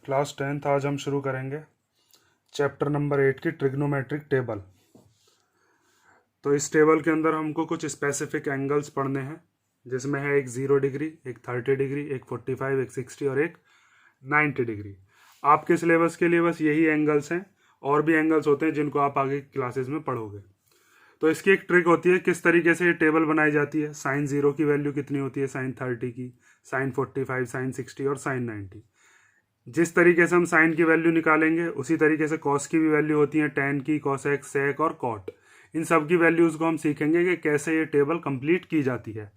Class 10th आज हम शुरू करेंगे चैप्टर नंबर 8 की ट्रिग्नोमेट्रिक टेबल। तो इस टेबल के अंदर हमको कुछ स्पेसिफिक एंगल्स पढ़ने हैं, जिसमें है एक 0 डिग्री, एक 30 डिग्री, एक 45, एक 60 और एक 90 डिग्री। आपके सिलेबस के लिए बस यही एंगल्स हैं, और भी एंगल्स होते हैं जिनको आप आगे क्लासेस में पढ़ोगे। तो इसकी एक ट्रिक होती है किस तरीके से ये टेबल बनाई जाती है। साइन 0 की वैल्यू कितनी होती है, साइन 30 की, साइन 45, साइन 60 और साइन 90। जिस तरीके से हम साइन की वैल्यू निकालेंगे उसी तरीके से कॉस की भी वैल्यू होती है, टेन की, कॉसेक, सेक और कॉट। इन सब की वैल्यूज को हम सीखेंगे कि कैसे ये टेबल कंप्लीट की जाती है।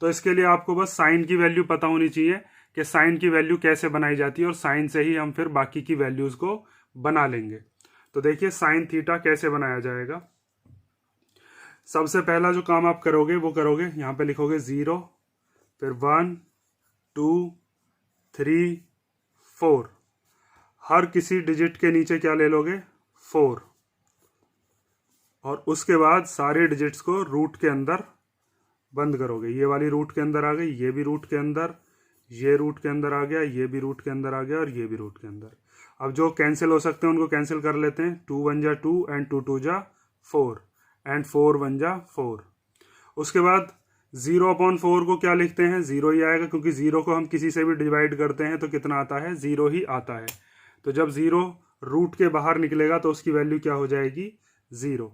तो इसके लिए आपको बस साइन की वैल्यू पता होनी चाहिए कि साइन की वैल्यू कैसे बनाई जाती है, और साइन से ही हम फिर बाकी की वैल्यूज को बना लेंगे। तो देखिए साइन थीटा कैसे बनाया जाएगा। सबसे पहला जो काम आप करोगे वो करोगे, यहाँ पे लिखोगे 0, फिर 1, 2, 3, 4। हर किसी डिजिट के नीचे क्या ले लोगे, 4, और उसके बाद सारे डिजिट्स को रूट के अंदर बंद करोगे। ये वाली रूट के अंदर आ गई, ये भी रूट के अंदर, ये रूट के अंदर आ गया, ये भी रूट के अंदर आ गया और ये भी रूट के अंदर। अब जो कैंसिल हो सकते हैं उनको कैंसिल कर लेते हैं। 2 1 जा 2 एंड 2 2 जा 4 एंड 4 1 जा 4। उसके बाद 0/4 को क्या लिखते हैं, 0 ही आएगा, क्योंकि 0 को हम किसी से भी डिवाइड करते हैं तो कितना आता है, 0 ही आता है। तो जब 0 रूट के बाहर निकलेगा तो उसकी वैल्यू क्या हो जाएगी, 0।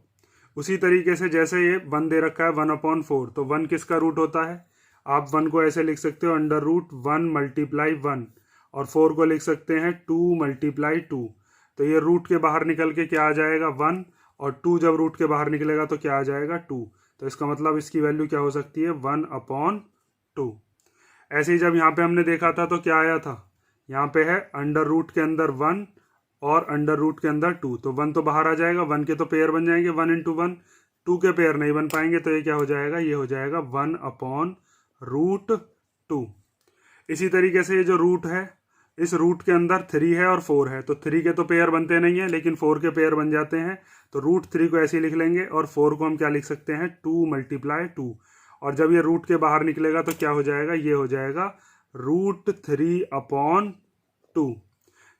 उसी तरीके से जैसे ये 1 दे रखा है 1/4, तो 1 किसका रूट होता है, आप 1 को ऐसे लिख सकते हो अंडर रूट 1 मल्टीप्लाई 1, और 4 को लिख सकते हैं 2 मल्टीप्लाई 2। तो ये रूट के बाहर निकल के क्या आ जाएगा, 1, और 2 जब रूट के बाहर निकलेगा तो क्या आ जाएगा, 2। तो इसका मतलब इसकी वैल्यू क्या हो सकती है, 1/2। ऐसे ही जब यहाँ पे हमने देखा था तो क्या आया था, यहाँ पे है अंडर रूट के अंदर 1 और अंडर रूट के अंदर 2, तो 1 तो बाहर आ जाएगा, 1 के तो पेयर बन जाएंगे 1 × 1, 2 के पेयर नहीं बन पाएंगे, तो ये क्या हो जाएगा, ये हो जाएगा 1/√2। इसी तरीके से ये जो रूट है, इस रूट के अंदर 3 है और 4 है, तो 3 के तो पेयर बनते नहीं है लेकिन 4 के पेयर बन जाते हैं। तो √3 को ऐसे ही लिख लेंगे, और 4 को हम क्या लिख सकते हैं, 2 मल्टीप्लाई 2। और जब ये रूट के बाहर निकलेगा तो क्या हो जाएगा, ये हो जाएगा √3/2।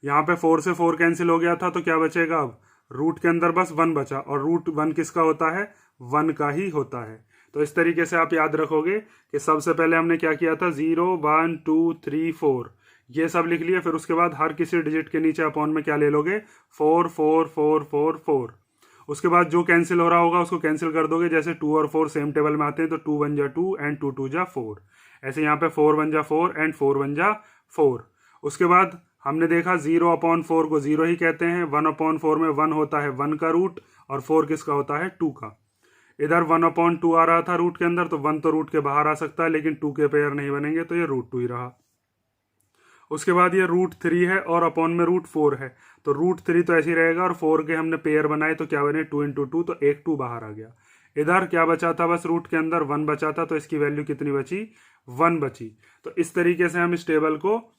यहाँ पे 4 से 4 कैंसिल हो गया था तो क्या बचेगा, अब रूट के अंदर बस 1 बचा, और √1 किसका होता है, 1 का ही होता है। तो इस तरीके से आप याद रखोगे कि सबसे पहले हमने क्या किया था, 0 1 2 3 4 ये सब लिख लिया। फिर उसके बाद हर किसी डिजिट के नीचे अपॉन में क्या ले लोगे, 4 4 4 4 4। उसके बाद जो कैंसिल हो रहा होगा उसको कैंसिल कर दोगे, जैसे 2 और 4 सेम टेबल में आते हैं, तो 2 1 जा 2 एंड 2 2 जा 4। ऐसे यहाँ पे 4 1 जा 4 एंड 4 1 जा 4। उसके बाद हमने देखा 0/4 को 0 ही कहते हैं, 1/4 में 1 होता है 1 का रूट, और 4 किसका होता है, 2 का। इधर 1/2 आ रहा था रूट के अंदर, तो 1 तो रूट के बाहर आ सकता है लेकिन 2 के पेयर नहीं बनेंगे, तो ये √2 ही रहा। उसके बाद ये √3 है और अपॉन में √4 है, तो √3 तो ऐसे ही रहेगा, और 4 के हमने पेयर बनाए तो क्या बने, 2 × 2, तो एक 2 बाहर आ गया। इधर क्या बचा था, बस रूट के अंदर 1 बचा था, तो इसकी वैल्यू कितनी बची, 1 बची। तो इस तरीके से हम इस टेबल को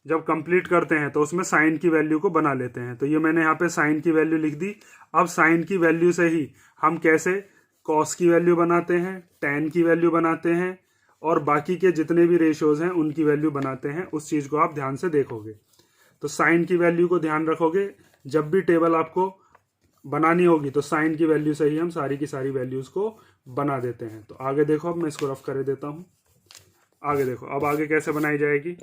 जब कंप्लीट करते हैं तो उसमें साइन की वैल्यू को बना लेते हैं। तो ये मैंने यहाँ पे साइन की वैल्यू लिख दी। अब साइन की वैल्यू से ही हम कैसे कॉस की वैल्यू बनाते हैं, टेन की वैल्यू बनाते हैं, और बाकी के जितने भी रेशियोज हैं उनकी वैल्यू बनाते हैं, उस चीज़ को आप ध्यान से देखोगे। तो साइन की वैल्यू को ध्यान रखोगे, जब भी टेबल आपको बनानी होगी तो साइन की वैल्यू से ही हम सारी की सारी वैल्यूज को बना देते हैं। तो आगे देखो, अब मैं इसको रफ कर देता हूँ। आगे देखो, अब आगे कैसे बनाई जाएगी।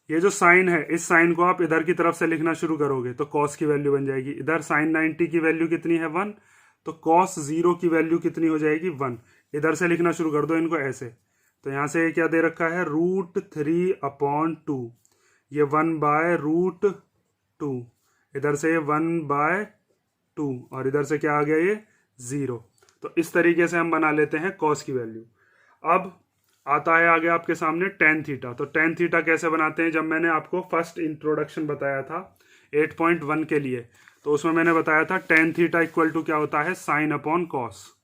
ये जो साइन है, इस साइन को आप इधर की तरफ से लिखना शुरू करोगे तो कॉस की वैल्यू बन जाएगी। इधर साइन 90 की वैल्यू कितनी है, 1, तो कॉस 0 की वैल्यू कितनी हो जाएगी, 1। इधर से लिखना शुरू कर दो इनको ऐसे। तो यहां से क्या दे रखा है, √3/2, ये 1/√2, इधर से ये 1/2, और इधर से क्या आ गया, ये 0। तो इस तरीके से हम बना लेते हैं कॉस की वैल्यू। अब आता है आगे आपके सामने टेन थीटा। तो टेन थीटा कैसे बनाते हैं, जब मैंने आपको फर्स्ट इंट्रोडक्शन बताया था 8.1 के लिए, तो उसमें मैंने बताया था टेन थीटा इक्वल टू क्या होता है, sine upon cos.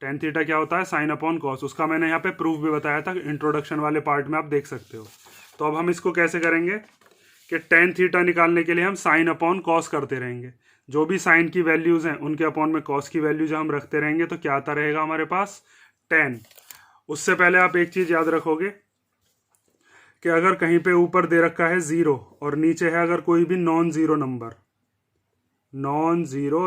Tan theta क्या होता है, साइन अपॉन कॉस। उसका मैंने यहाँ पे प्रूफ भी बताया था, इंट्रोडक्शन वाले पार्ट में आप देख सकते हो। तो अब हम इसको कैसे करेंगे कि टेन थीटा निकालने के लिए हम साइन अपॉन कॉस करते रहेंगे। जो भी साइन की वैल्यूज हैं उनके अपॉन में कॉस की वैल्यूज हम रखते रहेंगे, तो क्या आता रहेगा हमारे पास, 10। उससे पहले आप एक चीज याद रखोगे कि अगर कहीं पे ऊपर दे रखा है 0 और नीचे है अगर कोई भी नॉन ज़ीरो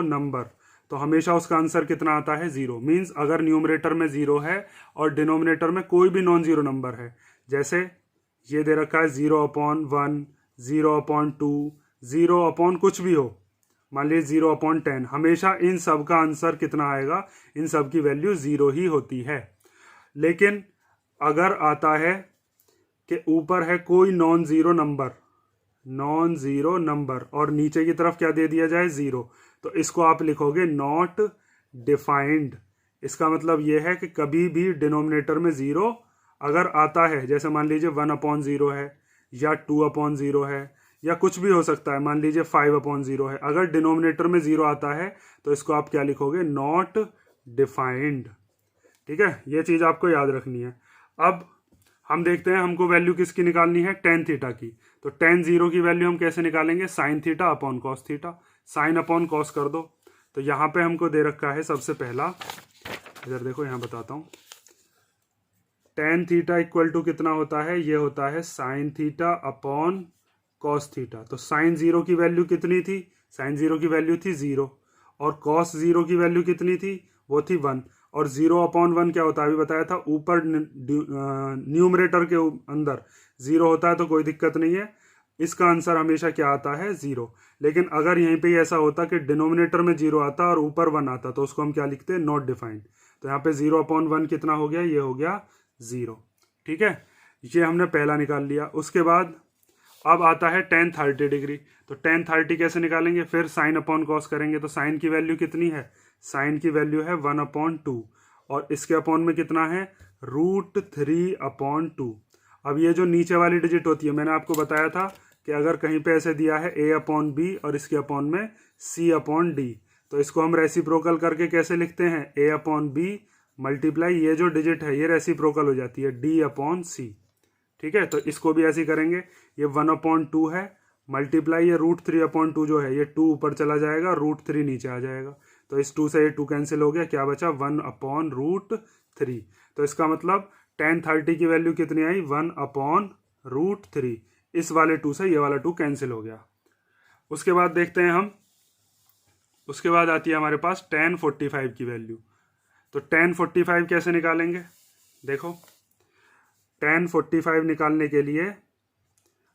नंबर, तो हमेशा उसका आंसर कितना आता है 0। मीन्स अगर न्यूमरेटर में 0 है और डिनोमिनेटर में कोई भी नॉन ज़ीरो नंबर है, जैसे ये दे रखा है 0/1, 0/2, 0/ कुछ भी हो, मान लीजिए 0/10, हमेशा इन सब का आंसर कितना आएगा, इन सब की वैल्यू 0 ही होती है। लेकिन अगर आता है कि ऊपर है कोई नॉन ज़ीरो नंबर और नीचे की तरफ क्या दे दिया जाए 0, तो इसको आप लिखोगे नॉट डिफाइंड। इसका मतलब यह है कि कभी भी डिनोमिनेटर में 0 अगर आता है, जैसे मान लीजिए 1/0 है या 2/0 है या कुछ भी हो सकता है, मान लीजिए 5/0 है, अगर डिनोमिनेटर में 0 आता है तो इसको आप क्या लिखोगे, नॉट डिफाइंड। ठीक है, ये चीज़ आपको याद रखनी है। अब हम देखते हैं हमको वैल्यू किसकी निकालनी है, tan थीटा की। तो tan 0 की वैल्यू हम कैसे निकालेंगे, sin theta upon cos theta. Sine upon cos कर दो। तो यहाँ पे हमको दे रखा है सबसे पहला, इधर देखो यहाँ बताता हूँ, tan थीटा इक्वल टू कितना होता है, ये होता है sin theta upon cos theta. तो sin 0 की वैल्यू कितनी थी, sin 0 की वैल्यू थी 0 और cos 0 की वैल्यू कितनी थी, वो थी 1। और 0/1 क्या होता है, अभी बताया था, ऊपर न्यूमरेटर के अंदर 0 होता है तो कोई दिक्कत नहीं है, इसका आंसर हमेशा क्या आता है 0। लेकिन अगर यहीं पे ऐसा होता कि डिनोमिनेटर में 0 आता और ऊपर 1 आता, तो उसको हम क्या लिखते हैं, नॉट डिफाइंड। तो यहाँ पे 0/1 कितना हो गया, ये हो गया 0। ठीक है, ये हमने पहला निकाल लिया। उसके बाद अब आता है tan 30 डिग्री। तो tan 30 कैसे निकालेंगे, फिर साइन अपॉन कॉस करेंगे। तो साइन की वैल्यू कितनी है, साइन की वैल्यू है 1/2 और इसके अपॉन में कितना है, √3/2। अब ये जो नीचे वाली डिजिट होती है, मैंने आपको बताया था कि अगर कहीं पे ऐसे दिया है a/b और इसके अपॉन में c/d, तो इसको हम रेसिप्रोकल करके कैसे लिखते हैं, a/b मल्टीप्लाई ये जो डिजिट है ये रेसिप्रोकल हो जाती है d/c। ठीक है, तो इसको भी ऐसे ही करेंगे, ये 1/2 है मल्टीप्लाई ये √3/2 जो है, ये 2 ऊपर चला जाएगा, √3 नीचे आ जाएगा। तो इस 2 से ये 2 कैंसिल हो गया, क्या बचा 1/√3। तो इसका मतलब tan 30 की वैल्यू कितनी आई, 1/√3। इस वाले 2 से ये वाला 2 कैंसिल हो गया। उसके बाद देखते हैं हम, उसके बाद आती है हमारे पास tan 45 की वैल्यू। तो tan 45 कैसे निकालेंगे, देखो tan 45 निकालने के लिए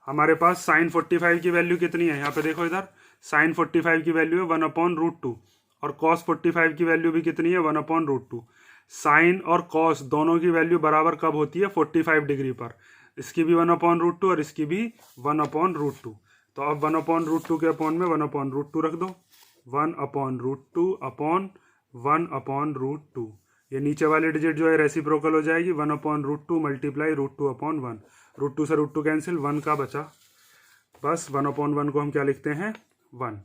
हमारे पास sin 45 की वैल्यू कितनी है, यहाँ पे देखो इधर sin 45 की वैल्यू है 1/√2 और cos 45 की वैल्यू भी कितनी है 1/√2। साइन और कॉस दोनों की वैल्यू बराबर कब होती है, 45 डिग्री पर। इसकी भी 1/√2 और इसकी भी 1/√2। तो अब 1/√2 के अपॉन में 1/√2 रख दो, 1/√2 अपॉन 1/√2। ये नीचे वाली डिजिट जो है रेसिप्रोकल हो जाएगी, 1/√2 मल्टीप्लाई √2/1। √2 से √2 कैंसिल, 1 का बचा, बस 1/1 को हम क्या लिखते हैं 1।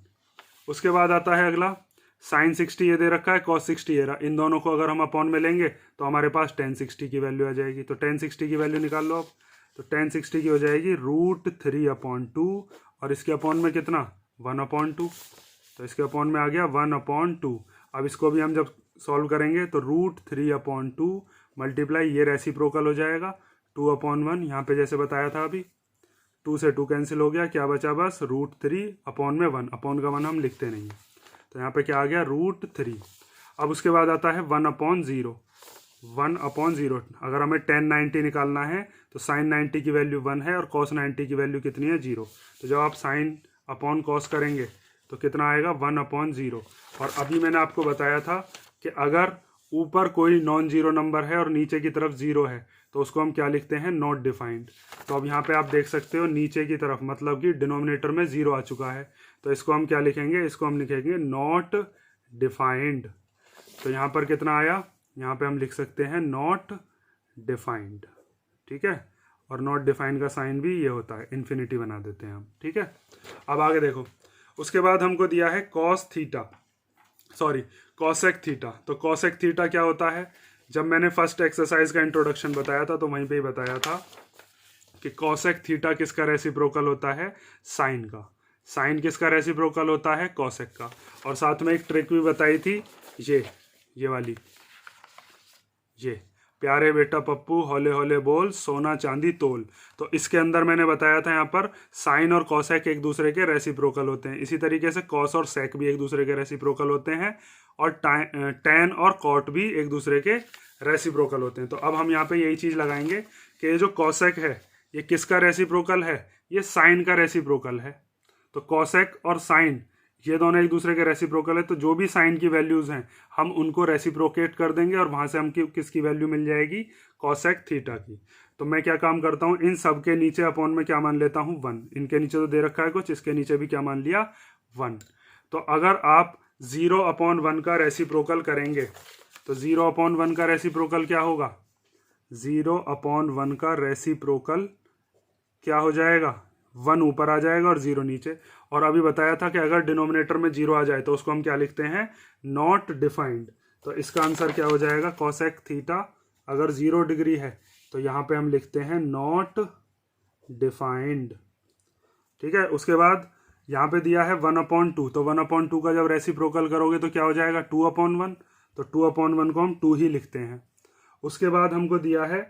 उसके बाद आता है अगला sin 60 ये दे रखा है, cos 60 ये रहा, इन दोनों को अगर हम अपॉन में लेंगे तो हमारे पास tan 60 की वैल्यू आ जाएगी। तो tan 60 की वैल्यू निकाल लो आप। तो tan 60 की हो जाएगी √3/2 और इसके अपॉन में कितना 1/2। तो इसके अपॉन में आ गया 1/2। अब इसको भी हम जब सॉल्व करेंगे तो √3/2 मल्टीप्लाई ये रेसिप्रोकल हो जाएगा 2/1, यहाँ पे जैसे बताया था अभी, 2 से 2 कैंसिल हो गया, क्या बचा बस √3/1 में 1 अपॉन का 1 हम लिखते नहीं है, तो यहाँ पे क्या आ गया √3। अब उसके बाद आता है 1/0। 1/0 अगर हमें tan 90 निकालना है तो sin 90 की वैल्यू 1 है और cos 90 की वैल्यू कितनी है 0। तो जब आप sin अपॉन cos करेंगे तो कितना आएगा 1/0। और अभी मैंने आपको बताया था कि अगर ऊपर कोई नॉन जीरो नंबर है और नीचे की तरफ 0 है तो उसको हम क्या लिखते हैं, नॉट डिफाइंड। तो अब यहाँ पे आप देख सकते हो नीचे की तरफ मतलब कि डिनोमिनेटर में 0 आ चुका है, तो इसको हम क्या लिखेंगे, इसको हम लिखेंगे नॉट डिफाइंड। तो यहाँ पर कितना आया, यहाँ पे हम लिख सकते हैं नॉट डिफाइंड। ठीक है, और नॉट डिफाइंड का साइन भी ये होता है, इन्फिनिटी बना देते हैं हम। ठीक है, अब आगे देखो, उसके बाद हमको दिया है कॉसेक थीटा। तो कॉसेक थीटा क्या होता है, जब मैंने फर्स्ट एक्सरसाइज का इंट्रोडक्शन बताया था तो वहीं पे ही बताया था कि कॉसेक थीटा किसका रेसिप्रोकल होता है, साइन का। साइन किसका रेसिप्रोकल होता है, कॉसेक का। और साथ में एक ट्रिक भी बताई थी, ये वाली, ये प्यारे बेटा पप्पू हौले हौले बोल, सोना चांदी तोल। तो इसके अंदर मैंने बताया था यहाँ पर साइन और कॉसेक एक दूसरे के रेसिप्रोकल होते हैं। इसी तरीके से कॉस और सेक भी एक दूसरे के रेसिप्रोकल होते हैं, और टैन और कॉट भी एक दूसरे के रेसिप्रोकल होते हैं। तो अब हम यहाँ पे यही चीज़ लगाएंगे कि ये जो कॉसेक है ये किसका रेसिप्रोकल है, ये साइन का रेसिप्रोकल है। तो कॉसेक और साइन ये दोनों एक दूसरे के रेसिप्रोकल है, तो जो भी साइन की वैल्यूज हैं हम उनको रेसिप्रोकेट कर देंगे और वहां से हम किसकी वैल्यू मिल जाएगी, कॉसेक थीटा की। तो मैं क्या काम करता हूँ, इन सब के नीचे अपॉन में क्या मान लेता हूँ 1। इनके नीचे तो दे रखा है कुछ, इसके नीचे भी क्या मान लिया 1। तो अगर आप 0/1 का रेसिप्रोकल करेंगे तो 0/1 का रेसिप्रोकल क्या होगा, 0/1 का रेसिप्रोकल क्या हो जाएगा, 1 ऊपर आ जाएगा और 0 नीचे। और अभी बताया था कि अगर डिनोमिनेटर में 0 आ जाए तो उसको हम क्या लिखते हैं, नॉट डिफाइंड। तो इसका आंसर क्या हो जाएगा, कॉसेक थीटा अगर 0 डिग्री है तो यहाँ पे हम लिखते हैं नॉट डिफाइंड। ठीक है, उसके बाद यहाँ पे दिया है 1/2, तो 1/2 का जब रेसिप्रोकल करोगे तो क्या हो जाएगा 2/1, तो 2/1 को हम 2 ही लिखते हैं। उसके बाद हमको दिया है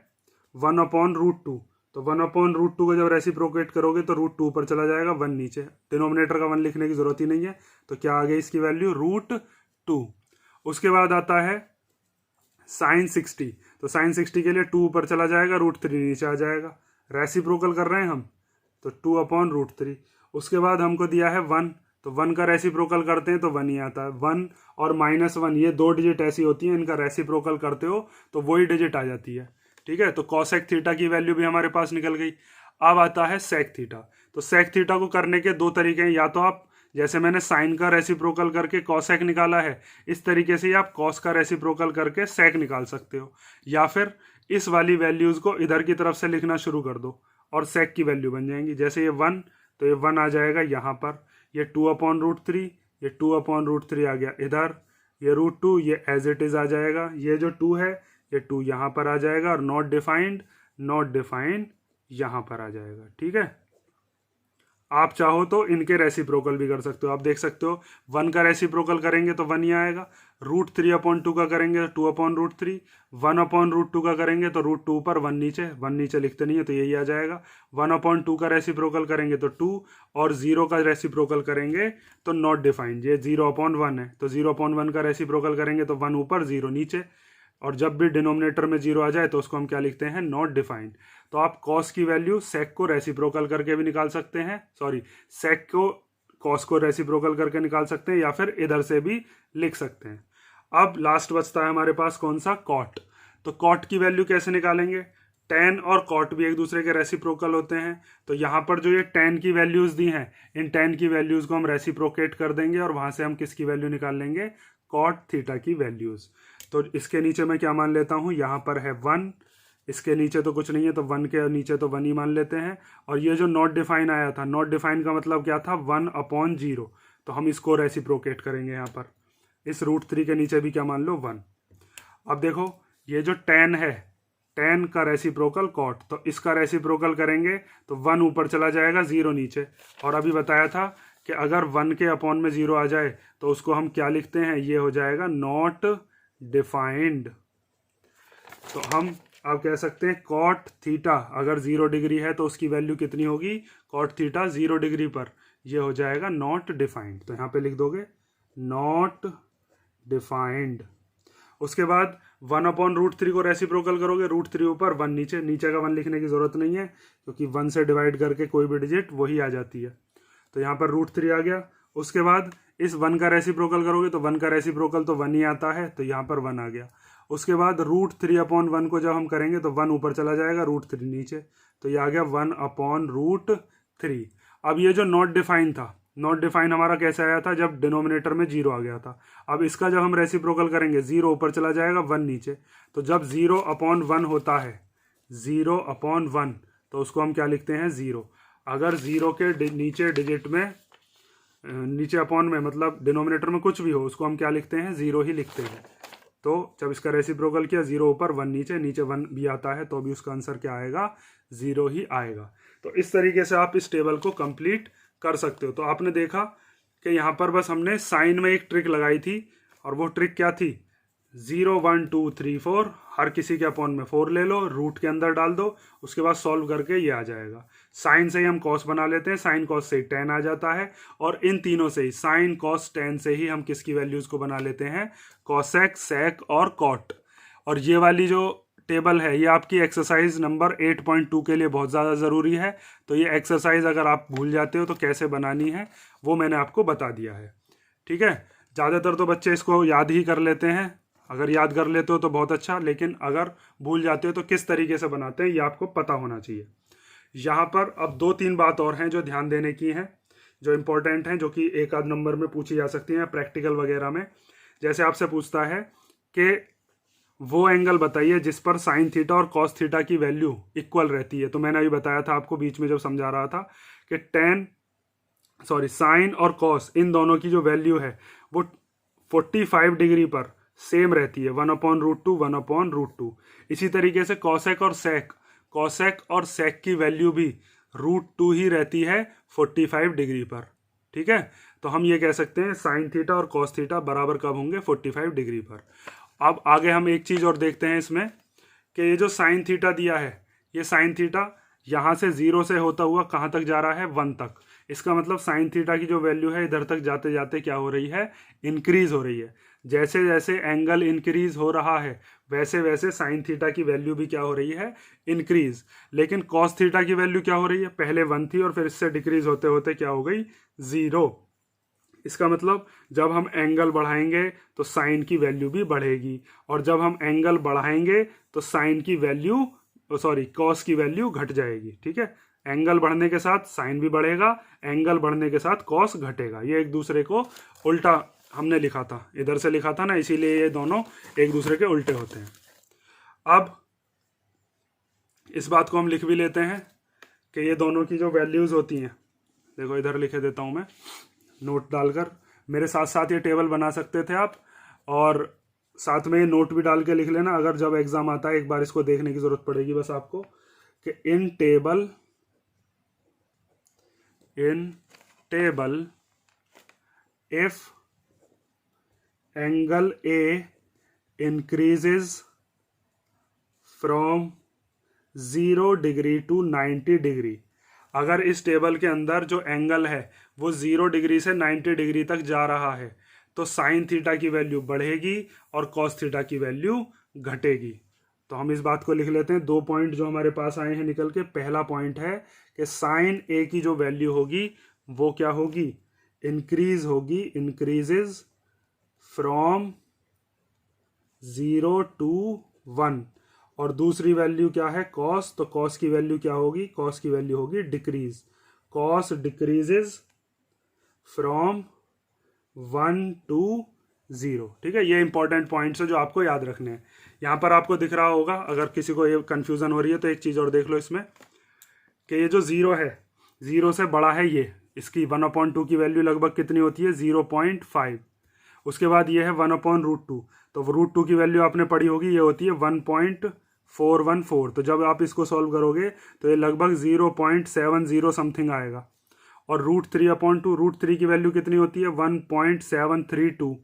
1/√2, तो 1/√2 को जब रेसिप्रोकेट करोगे तो √2 ऊपर चला जाएगा, 1 नीचे, डिनोमिनेटर का 1 लिखने की जरूरत ही नहीं है। तो क्या आ गई इसकी वैल्यू, √2। उसके बाद आता है sin 60, तो sin 60 के लिए 2 ऊपर चला जाएगा, √3 नीचे आ जाएगा। रेसिप्रोकल कर रहे हैं हम तो 2/√3। उसके बाद हमको दिया है 1, तो 1 का रेसिप्रोकल करते हैं तो 1 ही आता है। 1 और -1 ये 2 डिजिट ऐसी होती हैं, इनका रेसिप्रोकल करते हो तो वही डिजिट आ जाती है। ठीक है, तो कॉसेक थीटा की वैल्यू भी हमारे पास निकल गई। अब आता है सेक थीटा। तो सेक थीटा को करने के 2 तरीके हैं, या तो आप जैसे मैंने साइन का रेसिप्रोकल करके कॉसेक निकाला है इस तरीके से ही आप कॉस का रेसिप्रोकल करके सेक निकाल सकते हो, या फिर इस वाली वैल्यूज को इधर की तरफ से लिखना शुरू कर दो और सेक की वैल्यू बन जाएंगी। जैसे ये 1, तो ये 1 आ जाएगा यहाँ पर, ये 2/√3, ये 2/√3 आ गया इधर, ये √2 ये एज इट इज आ जाएगा, ये जो 2 है ये 2 यहाँ पर आ जाएगा, और नॉट डिफाइंड यहाँ पर आ जाएगा। ठीक है, आप चाहो तो इनके रेसिप्रोकल भी कर सकते हो। आप देख सकते हो 1 का रेसिप्रोकल करेंगे तो 1 ही आएगा, √3/2 का करेंगे तो 2/√3, 1/√2 का करेंगे तो √2 ऊपर 1 नीचे, 1 नीचे लिखते नहीं है तो यही आ जाएगा। 1/2 का रेसिप्रोकल करेंगे तो 2, और 0 का रेसिप्रोकल करेंगे तो नॉट डिफाइंड, ये 0/1 है तो 0/1 का रेसिप्रोकल करेंगे तो 1 ऊपर 0 नीचे, और जब भी डिनोमिनेटर में 0 आ जाए तो उसको हम क्या लिखते हैं, नॉट डिफाइंड। तो आप कॉस की वैल्यू सेक को रेसिप्रोकल करके भी निकाल सकते हैं, सेक को कॉस को रेसिप्रोकल करके निकाल सकते हैं, या फिर इधर से भी लिख सकते हैं। अब लास्ट बचता है हमारे पास कौन सा, कॉट। तो कॉट की वैल्यू कैसे निकालेंगे, टैन और कॉट भी एक दूसरे के रेसिप्रोकल होते हैं। तो यहाँ पर जो ये टैन की वैल्यूज दी हैं, इन टैन की वैल्यूज को हम रेसिप्रोकेट कर देंगे और वहां से हम किसकी वैल्यू निकाल लेंगे, कॉट थीटा की वैल्यूज। तो इसके नीचे मैं क्या मान लेता हूँ, यहाँ पर है 1, इसके नीचे तो कुछ नहीं है तो 1 के नीचे तो 1 ही मान लेते हैं। और ये जो नॉट डिफाइन आया था, नॉट डिफाइन का मतलब क्या था, 1/0, तो हम इसको रेसिप्रोकेट करेंगे यहाँ पर, इस √3 के नीचे भी क्या मान लो 1। अब देखो ये जो टैन है, टैन का रेसिप्रोकल कॉट, तो इसका रेसिप्रोकल करेंगे तो 1 ऊपर चला जाएगा, 0 नीचे। और अभी बताया था कि अगर 1 के अपॉन में 0 आ जाए तो उसको हम क्या लिखते हैं, ये हो जाएगा नॉट डिफाइंड। तो हम अब कह सकते हैं कॉट थीटा अगर 0 डिग्री है तो उसकी वैल्यू कितनी होगी, कॉट थीटा 0 डिग्री पर ये हो जाएगा नॉट डिफाइंड। तो यहाँ पे लिख दोगे नॉट डिफाइंड। उसके बाद 1/√3 को रेसिप्रोकल करोगे, √3 ऊपर 1 नीचे, नीचे का 1 लिखने की जरूरत नहीं है क्योंकि 1 से डिवाइड करके कोई भी डिजिट वही आ जाती है। तो यहाँ पर √3 आ गया। उसके बाद इस 1 का रेसिप्रोकल करोगे तो 1 का रेसिप्रोकल तो 1 ही आता है, तो यहाँ पर 1 आ गया। उसके बाद √3/1 को जब हम करेंगे तो 1 ऊपर चला जाएगा, √3 नीचे, तो ये आ गया 1/√3। अब ये जो नॉट डिफाइन था, नॉट डिफाइन हमारा कैसे आया था, जब डिनोमिनेटर में 0 आ गया था। अब इसका जब हम रेसिप्रोकल करेंगे 0 ऊपर चला जाएगा, 1 नीचे, तो जब 0/1 होता है, 0/1, तो उसको हम क्या लिखते हैं 0। अगर 0 के नीचे डिजिट में, नीचे अपॉन में मतलब डिनोमिनेटर में कुछ भी हो, उसको हम क्या लिखते हैं 0 ही लिखते हैं। तो जब इसका रेसिप्रोकल किया, 0 ऊपर 1 नीचे, नीचे 1 भी आता है तो भी उसका आंसर क्या आएगा, 0 ही आएगा। तो इस तरीके से आप इस टेबल को कंप्लीट कर सकते हो। तो आपने देखा कि यहाँ पर बस हमने साइन में एक ट्रिक लगाई थी, और वो ट्रिक क्या थी, 0 1 2 3 4 हर किसी के अपॉन में 4 ले लो, रूट के अंदर डाल दो, उसके बाद सॉल्व करके ये आ जाएगा। साइन से ही हम कॉस बना लेते हैं, साइन कॉस से ही टेन आ जाता है, और इन तीनों से ही साइन कॉस टेन से ही हम किसकी वैल्यूज को बना लेते हैं, कॉसेक, सेक और कॉट। और ये वाली जो टेबल है ये आपकी एक्सरसाइज नंबर 8.2 के लिए बहुत ज़्यादा ज़रूरी है। तो ये एक्सरसाइज अगर आप भूल जाते हो तो कैसे बनानी है वो मैंने आपको बता दिया है। ठीक है, ज़्यादातर तो बच्चे इसको याद ही कर लेते हैं, अगर याद कर लेते हो तो बहुत अच्छा, लेकिन अगर भूल जाते हो तो किस तरीके से बनाते हैं ये आपको पता होना चाहिए। यहाँ पर अब 2-3 बात और हैं जो ध्यान देने की हैं, जो इम्पोर्टेंट हैं, जो कि एक आध नंबर में पूछी जा सकती हैं प्रैक्टिकल वगैरह में। जैसे आपसे पूछता है कि वो एंगल बताइए जिस पर साइन थीटा और कॉस थीटा की वैल्यू इक्वल रहती है। तो मैंने अभी बताया था आपको बीच में जब समझा रहा था कि साइन और कॉस इन दोनों की जो वैल्यू है वो 45 डिग्री पर सेम रहती है, 1/√2 1/√2। इसी तरीके से कॉसेक और सेक की वैल्यू भी √2 ही रहती है 45 डिग्री पर। ठीक है, तो हम ये कह सकते हैं साइन थीटा और कॉस थीटा बराबर कब होंगे, 45 डिग्री पर। अब आगे हम एक चीज़ और देखते हैं इसमें कि ये जो साइन थीटा दिया है, ये साइन थीटा यहाँ से 0 से होता हुआ कहाँ तक जा रहा है, 1 तक। इसका मतलब साइन थीटा की जो वैल्यू है इधर तक जाते जाते क्या हो रही है, इंक्रीज हो रही है। जैसे जैसे एंगल इंक्रीज हो रहा है वैसे वैसे साइन थीटा की वैल्यू भी क्या हो रही है, इंक्रीज। लेकिन कॉस थीटा की वैल्यू क्या हो रही है, पहले 1 थी और फिर इससे डिक्रीज होते होते क्या हो गई, 0। इसका मतलब जब हम एंगल बढ़ाएंगे तो साइन की वैल्यू भी बढ़ेगी, और जब हम एंगल बढ़ाएंगे तो साइन की वैल्यू कॉस की वैल्यू घट जाएगी। ठीक है, एंगल बढ़ने के साथ साइन भी बढ़ेगा, एंगल बढ़ने के साथ कॉस घटेगा। ये एक दूसरे को उल्टा हमने लिखा था, इधर से लिखा था ना, इसीलिए ये दोनों एक दूसरे के उल्टे होते हैं। अब इस बात को हम लिख भी लेते हैं कि ये दोनों की जो वैल्यूज होती हैं, देखो इधर लिखे देता हूं मैं नोट डालकर, मेरे साथ साथ ये टेबल बना सकते थे आप, और साथ में ये नोट भी डाल के लिख लेना। अगर जब एग्जाम आता है एक बार इसको देखने की जरूरत पड़ेगी बस आपको, कि इन table if angle A increases from 0 degree to 90 degree, अगर इस टेबल के अंदर जो एंगल है वो 0 डिग्री से 90 डिग्री तक जा रहा है तो साइन थीटा की वैल्यू बढ़ेगी और कॉस थीटा की वैल्यू घटेगी। तो हम इस बात को लिख लेते हैं, 2 पॉइंट जो हमारे पास आए हैं निकल के। पहला पॉइंट है कि साइन ए की जो वैल्यू होगी वो क्या होगी, इंक्रीज होगी, इंक्रीजेज फ्रॉम 0 टू 1। और दूसरी वैल्यू क्या है, कॉस, तो कॉस की वैल्यू क्या होगी, कॉस की वैल्यू होगी decrease, cos decreases from 1 to 0। ठीक है, ये इंपॉर्टेंट पॉइंट्स है जो आपको याद रखने हैं। यहाँ पर आपको दिख रहा होगा, अगर किसी को ये कंफ्यूजन हो रही है तो एक चीज़ और देख लो इसमें, कि ये जो 0 है, 0 से बड़ा है ये, इसकी 1/2 की वैल्यू लगभग कितनी होती है, 0.5। उसके बाद ये है 1/√2, तो √2 की वैल्यू आपने पढ़ी होगी, ये होती है 1.414। तो जब आप इसको सॉल्व करोगे तो ये लगभग 0.70 समथिंग आएगा। और √3/2, √3 की वैल्यू कितनी होती है, 1.732,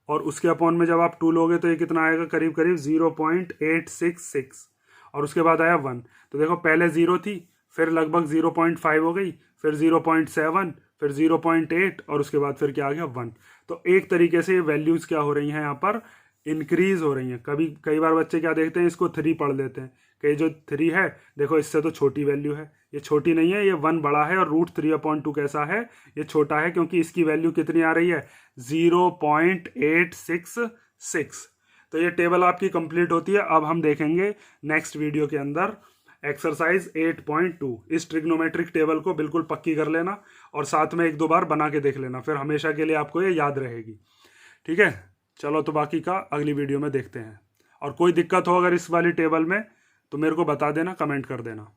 और उसके अपॉन में जब आप 2 लोगे तो ये कितना आएगा, करीब करीब 0.866, और उसके बाद आया 1। तो देखो पहले 0 थी, फिर लगभग 0.5 हो गई, फिर 0.7, फिर 0.8, और उसके बाद फिर क्या आ गया, 1। तो एक तरीके से ये वैल्यूज क्या हो रही हैं, यहाँ पर इंक्रीज हो रही हैं। कई बार बच्चे क्या देखते हैं, इसको 3 पढ़ लेते हैं कि जो 3 है देखो इससे तो छोटी वैल्यू है, ये छोटी नहीं है, ये 1 बड़ा है, और √3/2 कैसा है, ये छोटा है, क्योंकि इसकी वैल्यू कितनी आ रही है, 0.866। तो ये टेबल आपकी कंप्लीट होती है। अब हम देखेंगे नेक्स्ट वीडियो के अंदर एक्सरसाइज 8.2। इस ट्रिग्नोमेट्रिक टेबल को बिल्कुल पक्की कर लेना और साथ में 1-2 बार बना के देख लेना, फिर हमेशा के लिए आपको ये याद रहेगी। ठीक है, चलो तो बाकी का अगली वीडियो में देखते हैं। और कोई दिक्कत हो अगर इस वाली टेबल में तो मेरे को बता देना, कमेंट कर देना।